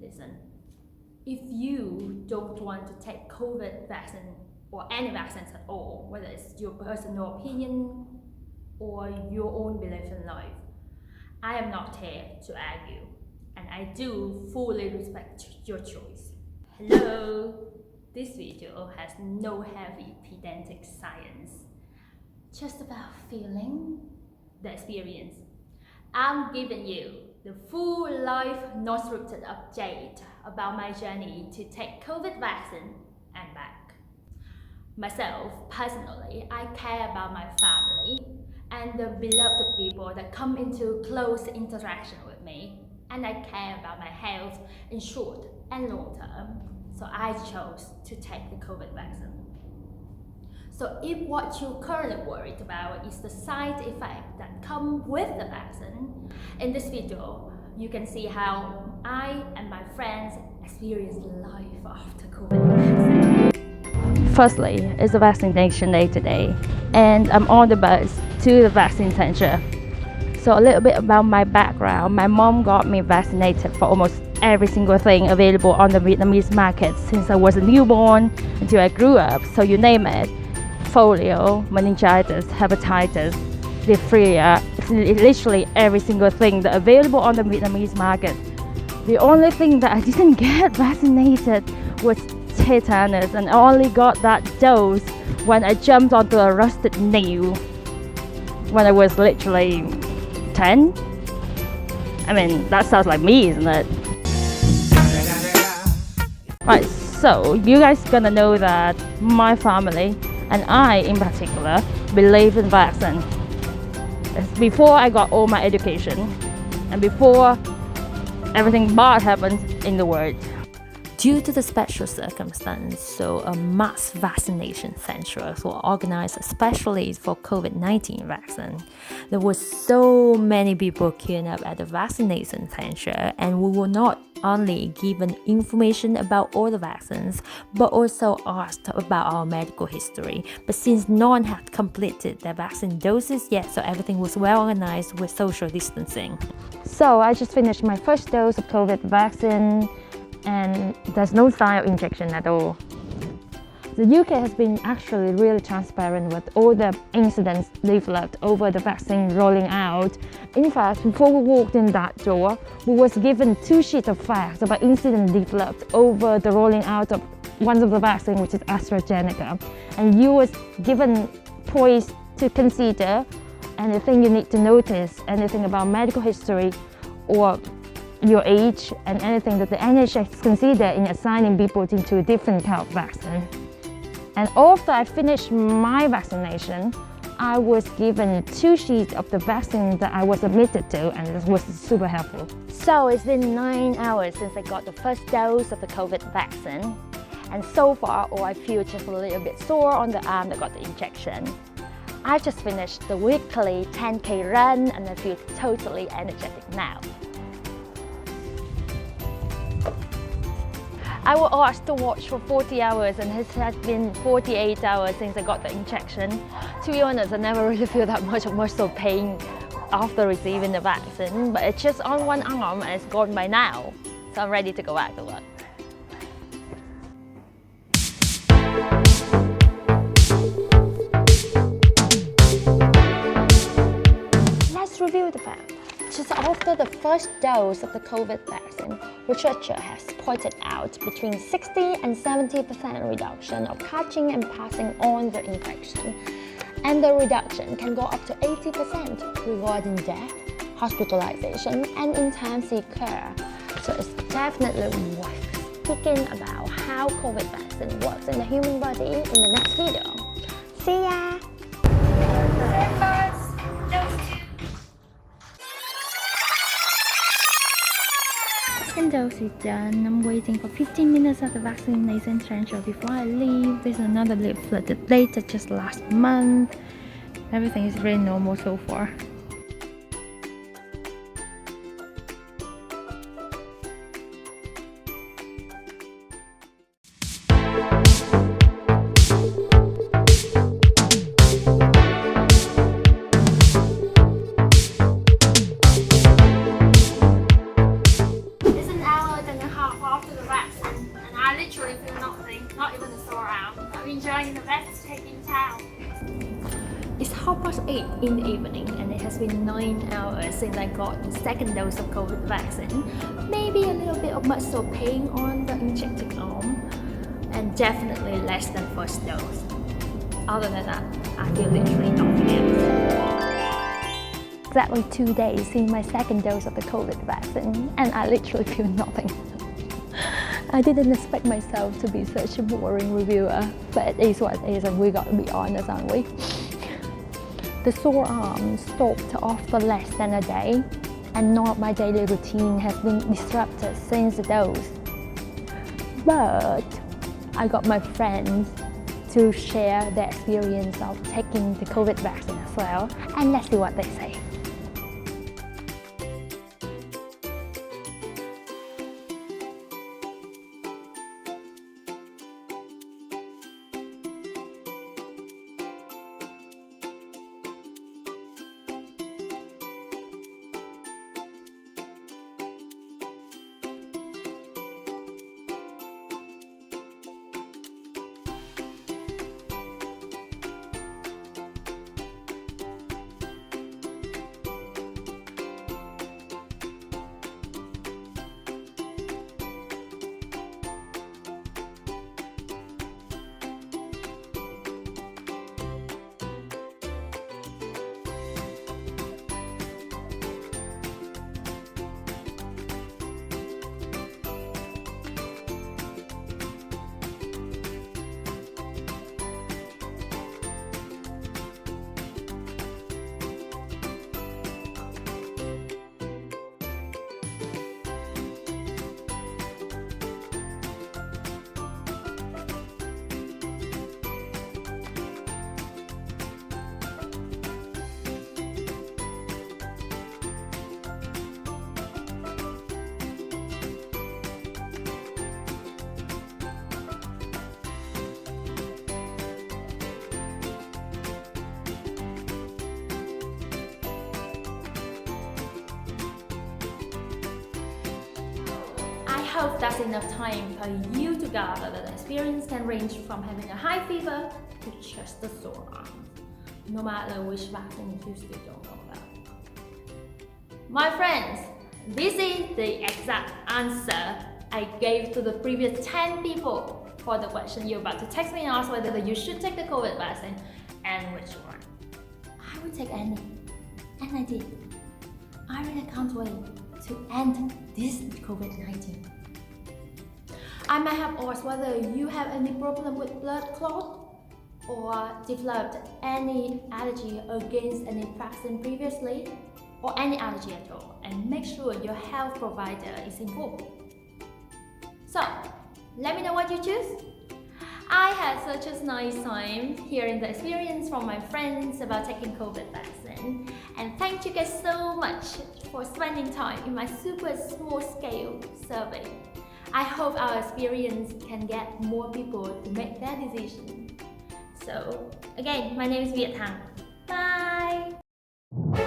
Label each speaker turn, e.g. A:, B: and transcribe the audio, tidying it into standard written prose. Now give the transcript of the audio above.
A: Listen, if you don't want to take COVID vaccine or any vaccines at all, whether it's your personal opinion or your own belief in life, I am not here to argue, and I do fully respect your choice. Hello! This video has no heavy pedantic science, just about feeling the experience. I'm giving you the full life, non-scripted update about my journey to take COVID vaccine and back. Myself, personally, I care about my family and the beloved people that come into close interaction with me, and I care about my health in short and long term, so I chose to take the COVID vaccine. So if what you're currently worried about is the side effects that come with the vaccine, in this video, you can see how I and my friends experience life after COVID vaccine. Firstly, it's a vaccination day today, and I'm on the bus to the vaccine center. So a little bit about my background. My mom got me vaccinated for almost every single thing available on the Vietnamese market since I was a newborn until I grew up, so you name it. Polio, meningitis, hepatitis, diphtheria, literally every single thing that available on the Vietnamese market. The only thing that I didn't get vaccinated was tetanus, and I only got that dose when I jumped onto a rusted nail when I was literally 10. I mean, that sounds like me, isn't it? Right, so you guys gonna know that my family and I in particular believe in vaccine. Before I got all my education and before everything bad happened in the world. Due to the special circumstance, so a mass vaccination centers were organized especially for COVID-19 vaccine. There were so many people queuing up at the vaccination center, and we were not only given information about all the vaccines, but also asked about our medical history. But since no one had completed their vaccine doses yet, so everything was well organized with social distancing. So I just finished my first dose of COVID vaccine, and there's no sign of injection at all. The UK has been actually really transparent with all the incidents developed over the vaccine rolling out. In fact, before we walked in that door, we was given 2 sheets of facts about incidents developed over the rolling out of one of the vaccine, which is AstraZeneca. And you was given points to consider, anything you need to notice, anything about medical history or your age, and anything that the NHS consider in assigning people into a different kind of vaccine. And after I finished my vaccination, I was given 2 sheets of the vaccine that I was admitted to, and it was super helpful. So it's been 9 hours since I got the first dose of the COVID vaccine, and so far, I feel just a little bit sore on the arm that got the injection. I just finished the weekly 10K run, and I feel totally energetic now. I was asked to watch for 40 hours, and it has been 48 hours since I got the injection. To be honest, I never really feel that much of muscle pain after receiving the vaccine, but it's just on one arm and it's gone by now. So I'm ready to go back to work. Let's review the facts. Just after the first dose of the COVID vaccine, researcher has pointed out between 60 and 70% reduction of catching and passing on the infection. And the reduction can go up to 80% regarding death, hospitalization, and intensive care. So it's definitely worth speaking about how COVID vaccine works in the human body in the next video. See ya! Second dose is done. I'm waiting for 15 minutes at the vaccination center before I leave. There's another leaflet dated just last month. Everything is really normal so far.
B: half after the vaccine, and I literally feel nothing, not even a sore arm. I'm enjoying the best cake in town.
A: It's 8:30 in the evening and it has been 9 hours since I got the second dose of COVID vaccine. Maybe a little bit of muscle pain on the injected arm and definitely less than first dose. Other than that, I feel literally nothing else. Exactly 2 days since my second dose of the COVID vaccine and I literally feel nothing. I didn't expect myself to be such a boring reviewer, but it is what it is and we got to be honest, aren't we? The sore arm stopped after less than a day, and none of my daily routine has been disrupted since the dose. But I got my friends to share their experience of taking the COVID vaccine as well, and let's see what they say. I hope that's enough time for you to gather that the experience can range from having a high fever to just a sore arm, no matter which vaccine you still don't know about. My friends, this is the exact answer I gave to the previous 10 people for the question you're about to text me and ask whether you should take the COVID vaccine and which one. I would take any, and I did. I really can't wait to end this COVID-19. I might have asked whether you have any problem with blood clot or developed any allergy against any vaccine previously or any allergy at all, and make sure your health provider is informed. So, let me know what you choose. I had such a nice time hearing the experience from my friends about taking COVID vaccine, and thank you guys so much for spending time in my super small scale survey. I hope our experience can get more people to make their decision. So, again, my name is Viet Hang. Bye!